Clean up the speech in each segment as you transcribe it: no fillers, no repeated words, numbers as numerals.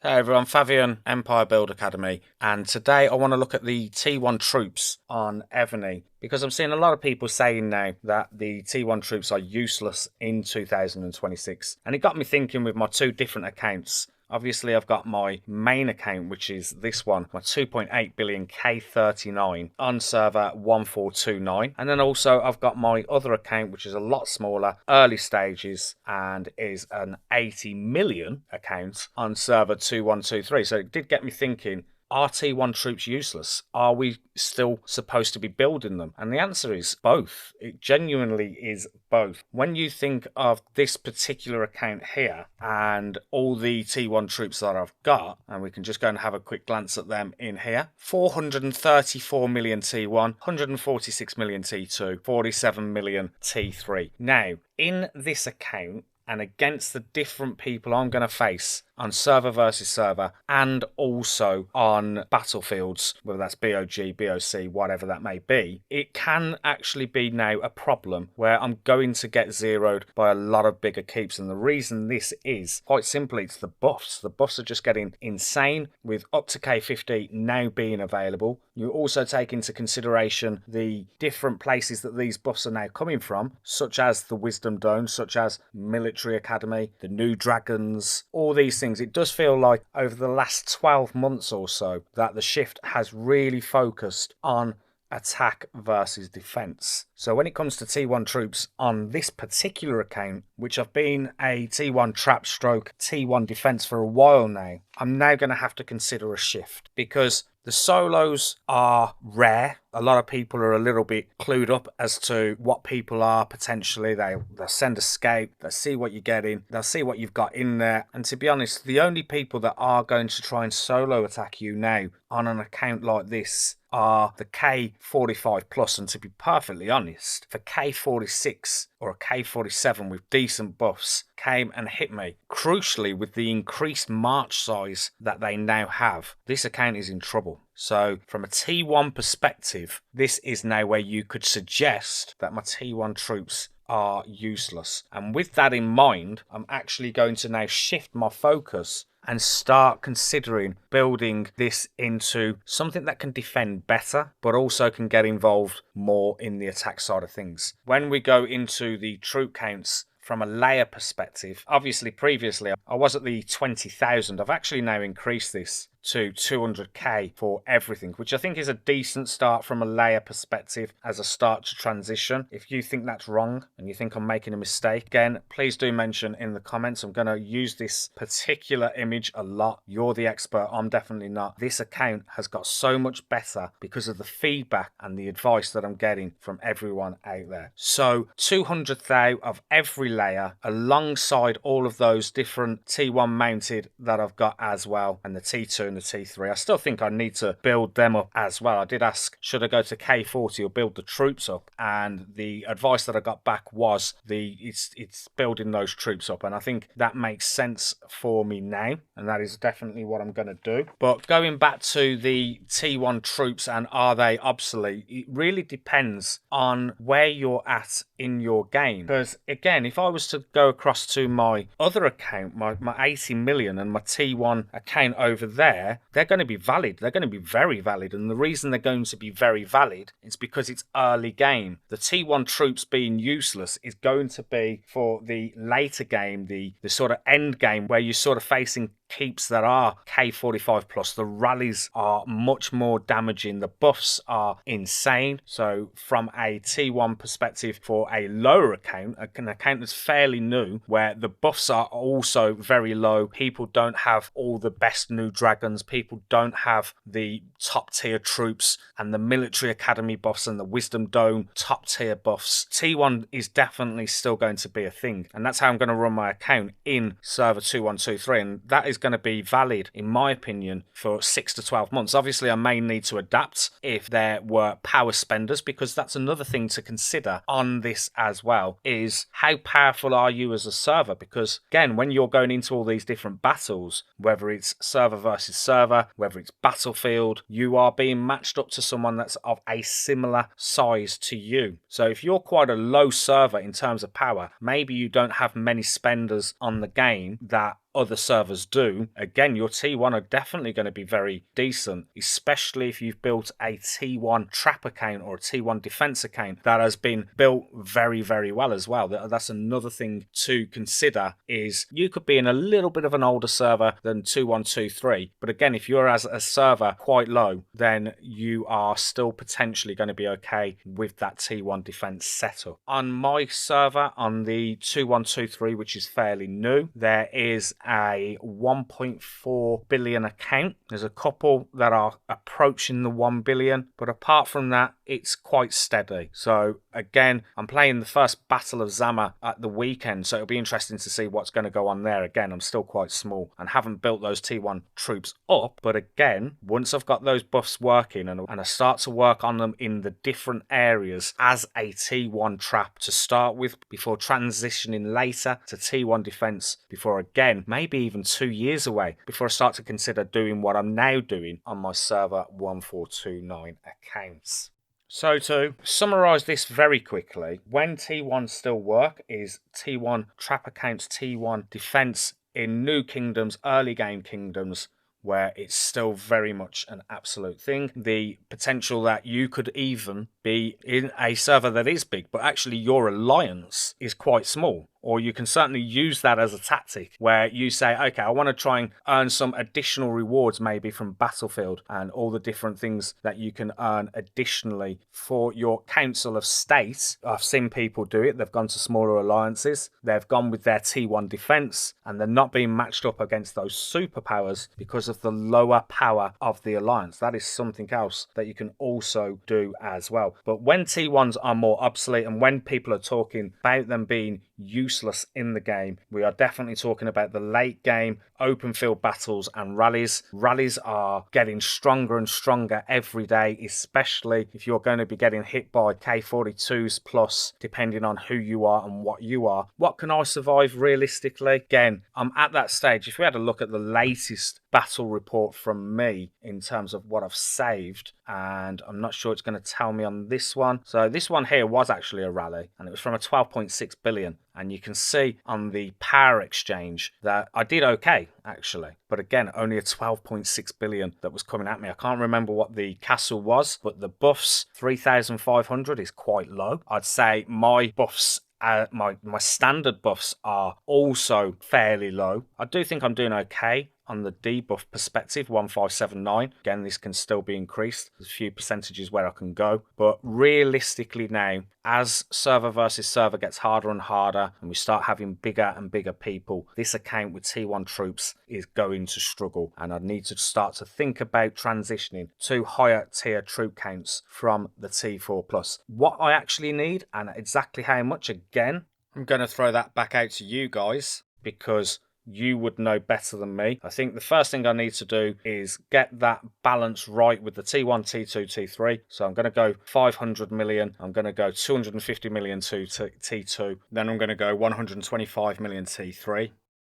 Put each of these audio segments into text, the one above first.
Hey everyone, Fabian, Empire Build Academy, and today I want to look at the T1 troops on Evony because I'm seeing a lot of people saying now that the T1 troops are useless in 2026, and it got me thinking with my two different accounts. Obviously, I've got my main account, which is this one, my 2.8 billion K39 on server 1429. And then also I've got my other account, which is a lot smaller, early stages, and is an 80 million account on server 2123. So it did get me thinking, are T1 troops useless? Are we still supposed to be building them? And the answer is both. It genuinely is both. When you think of this particular account here and all the T1 troops that I've got, and we can just go and have a quick glance at them in here, 434 million T1, 146 million T2, 47 million T3. Now, in this account, and against the different people I'm going to face on server versus server and also on battlefields, whether that's BOG, BOC, whatever that may be, it can actually be now a problem where I'm going to get zeroed by a lot of bigger keeps. And the reason this is, quite simply, it's the buffs. The buffs are just getting insane with up to K50 now being available. You also take into consideration the different places that these buffs are now coming from, such as the Wisdom Dome, such as Military Academy, the new Dragons, all these things. It does feel like over the last 12 months or so that the shift has really focused on attack versus defense. So when it comes to T1 troops on this particular account, which I've been a T1 trap stroke T1 defense for a while now, I'm now going to have to consider a shift because the solos are rare. A lot of people are a little bit clued up as to what people are potentially. They'll send escape, they'll see what you're getting, they'll see what you've got in there. And to be honest, the only people that are going to try and solo attack you now on an account like this are the K45 plus. And to be perfectly honest, for K46 or a K47 with decent buffs came and hit me. Crucially, with the increased march size that they now have, this account is in trouble. So from a T1 perspective, this is now where you could suggest that my T1 troops are useless. And with that in mind, I'm actually going to now shift my focus and start considering building this into something that can defend better, but also can get involved more in the attack side of things. When we go into the troop counts from a layer perspective, obviously previously I was at the 20,000. I've actually now increased this to 200k for everything, which I think is a decent start from a layer perspective as a start to transition. If you think that's wrong and you think I'm making a mistake, again, please do mention in the comments. I'm going to use this particular image a lot. You're the expert, I'm definitely not. This account has got so much better because of the feedback and the advice that I'm getting from everyone out there. So 200,000 of every layer alongside all of those different T1 mounted that I've got as well, and the T2 and the T3. I still think I need to build them up as well. I did ask, should I go to K40 or build the troops up? And the advice that I got back was it's building those troops up. And I think that makes sense for me now. And that is definitely what I'm going to do. But going back to the T1 troops and are they obsolete? It really depends on where you're at in your game. Because again, if I was to go across to my other account, my 80 million and my T1 account over there, they're going to be valid. They're going to be very valid. And the reason they're going to be very valid is because it's early game. The T1 troops being useless is going to be for the later game, the sort of end game where you're sort of facing keeps that are K45 plus. The rallies are much more damaging. The buffs are insane. So from a T1 perspective for a lower account, an account that's fairly new, where the buffs are also very low, people don't have all the best new dragons, people don't have the top tier troops and the military academy buffs and the wisdom dome top tier buffs, T1 is definitely still going to be a thing. And that's how I'm going to run my account in server 2123, and that is going to be valid, in my opinion, for 6 to 12 months. Obviously, I may need to adapt if there were power spenders, because that's another thing to consider on this as well, is how powerful are you as a server? Because, again, when you're going into all these different battles, whether it's server versus server, whether it's battlefield, you are being matched up to someone that's of a similar size to you. So if you're quite a low server in terms of power, maybe you don't have many spenders on the game that other servers do, again, your T1 are definitely going to be very decent, especially if you've built a T1 trap account or a T1 defense account that has been built very, very well as well. That's another thing to consider, is you could be in a little bit of an older server than 2123, but again, if you're as a server quite low, then you are still potentially going to be okay with that T1 defense setup. On my server, on the 2123, which is fairly new, there is a 1.4 billion account. There's a couple that are approaching the 1 billion, but apart from that, it's quite steady. So again, I'm playing the first Battle of Zama at the weekend, so it'll be interesting to see what's going to go on there. Again, I'm still quite small and haven't built those T1 troops up, but again, once I've got those buffs working and I start to work on them in the different areas as a T1 trap to start with, before transitioning later to T1 defense, before again, maybe even 2 years away, before I start to consider doing what I'm now doing on my server 1429 accounts. So to summarise this very quickly, when T1 still work is T1 trap accounts, T1 defense in new kingdoms, early game kingdoms, where it's still very much an absolute thing. The potential that you could even be in a server that is big, but actually your alliance is quite small. Or you can certainly use that as a tactic where you say, okay, I want to try and earn some additional rewards maybe from Battlefield and all the different things that you can earn additionally for your Council of State. I've seen people do it. They've gone to smaller alliances. They've gone with their T1 defense and they're not being matched up against those superpowers because of the lower power of the alliance. That is something else that you can also do as well. But when T1s are more obsolete and when people are talking about them being useless in the game, we are definitely talking about the late game open field battles and rallies. Rallies are getting stronger and stronger every day, especially if you're going to be getting hit by K42s plus, depending on who you are and what you are. What can I survive realistically? Again, I'm at that stage. If we had a look at the latest battle report from me in terms of what I've saved, and I'm not sure it's going to tell me on this one. So this one here was actually a rally and it was from a 12.6 billion. And you can see on the power exchange that I did okay, actually. But again, only a 12.6 billion that was coming at me. I can't remember what the castle was, but the buffs, 3,500 is quite low. I'd say my buffs, my standard buffs are also fairly low. I do think I'm doing okay on the debuff perspective, 1579. Again, this can still be increased. There's a few percentages where I can go. But realistically now, as server versus server gets harder and harder and we start having bigger and bigger people, this account with T1 troops is going to struggle. And I need to start to think about transitioning to higher tier troop counts from the T4+. What I actually need and exactly how much, again, I'm going to throw that back out to you guys because you would know better than me. I think the first thing I need to do is get that balance right with the T1, T2, T3. So I'm going to go 500 million. I'm going to go 250 million to T2. Then I'm going to go 125 million T3.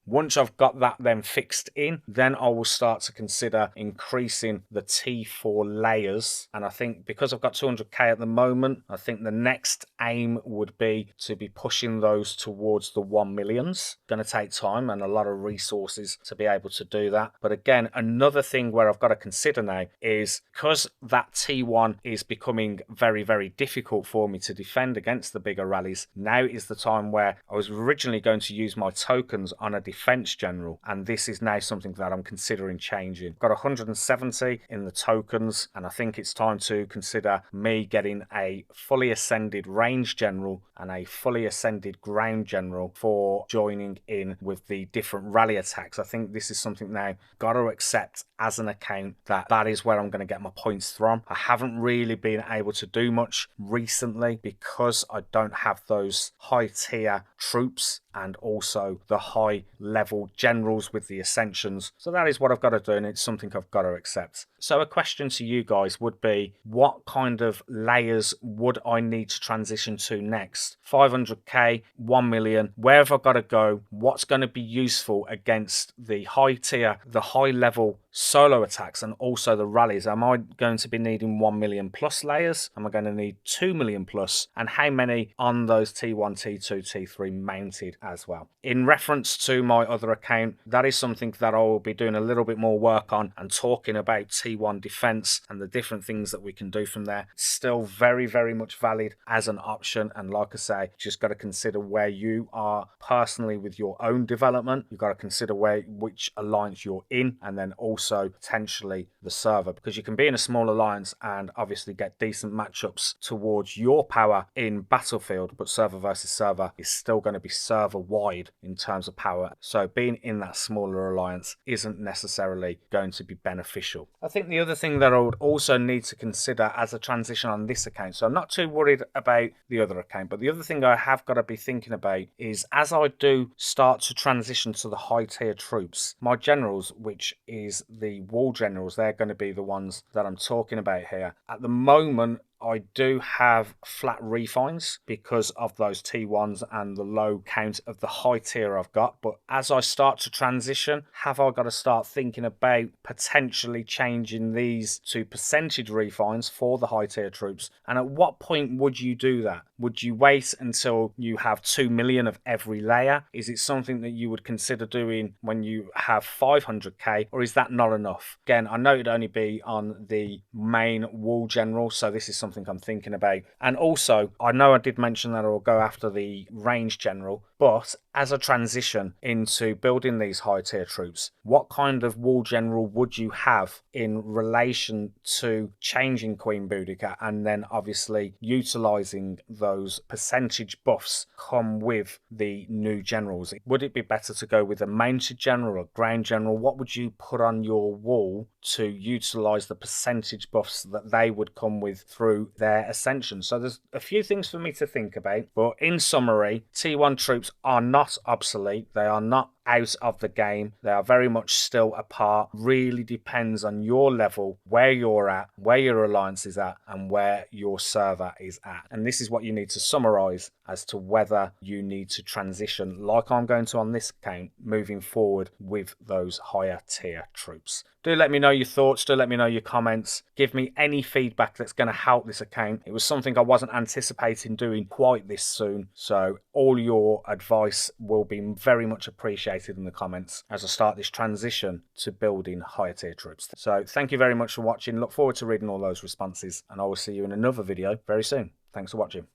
Once I've got that then fixed in, then I will start to consider increasing the T4 layers. And I think because I've got 200k at the moment, I think the next aim would be to be pushing those towards the 1 millions. Going to take time and a lot of resources to be able to do that. But again, another thing where I've got to consider now is because that T1 is becoming very, very difficult for me to defend against the bigger rallies, now is the time where I was originally going to use my tokens on a defense general, and this is now something that I'm considering changing. I've got 170 in the tokens, and I think it's time to consider me getting a fully ascended range general and a fully ascended ground general for joining in with the different rally attacks. I think this is something now got to accept as an account that is where I'm going to get my points from. I haven't really been able to do much recently because I don't have those high tier troops and also the high level generals with the ascensions. So that is what I've got to do, and it's something I've got to accept. So a question to you guys would be, what kind of layers would I need to transition to next? 500k, 1 million, where have I got to go? What's going to be useful against the high tier, the high level solo attacks and also the rallies? Am I going to be needing 1 million plus layers? Am I going to need 2 million plus? And how many on those T1, T2, T3 mounted as well? In reference to my other account, that is something that I will be doing a little bit more work on and talking about T1 defense and the different things that we can do from there. Still very, very much valid as an option. And like I say, just got to consider where you are personally with your own development. You've got to consider which alliance you're in, and then also potentially the server, because you can be in a small alliance and obviously get decent matchups towards your power in Battlefield, but server versus server is still going to be server wide in terms of power. So being in that smaller alliance isn't necessarily going to be beneficial. I think the other thing that I would also need to consider as a transition on this account, so I'm not too worried about the other account, but the other thing I have got to be thinking about is as I do start to transition to the high tier troops, my generals, which is the wall generals, they're going to be the ones that I'm talking about here. At the moment, I do have flat refines because of those T1s and the low count of the high tier I've got. But as I start to transition, have I got to start thinking about potentially changing these to percentage refines for the high tier troops? And at what point would you do that? Would you wait until you have 2 million of every layer? Is it something that you would consider doing when you have 500k, or is that not enough? Again, I know it'd only be on the main wall general, so this is something I'm thinking about. And also, I know I did mention that I'll go after the range general, but as a transition into building these high tier troops, what kind of wall general would you have in relation to changing Queen Boudica and then obviously utilizing those percentage buffs come with the new generals? Would it be better to go with a mounted general or ground general? What would you put on your wall to utilize the percentage buffs that they would come with through their ascension? So there's a few things for me to think about, but in summary, T1 troops are not obsolete. They are not out of the game. They are very much still a part. Really depends on your level, where you're at, where your alliance is at, and where your server is at. And this is what you need to summarize as to whether you need to transition, like I'm going to on this account, moving forward with those higher tier troops. Do let me know your thoughts. Do let me know your comments. Give me any feedback that's going to help this account. It was something I wasn't anticipating doing quite this soon. So all your advice will be very much appreciated in the comments as I start this transition to building higher tier troops. So thank you very much for watching. Look forward to reading all those responses, and I will see you in another video very soon. Thanks for watching.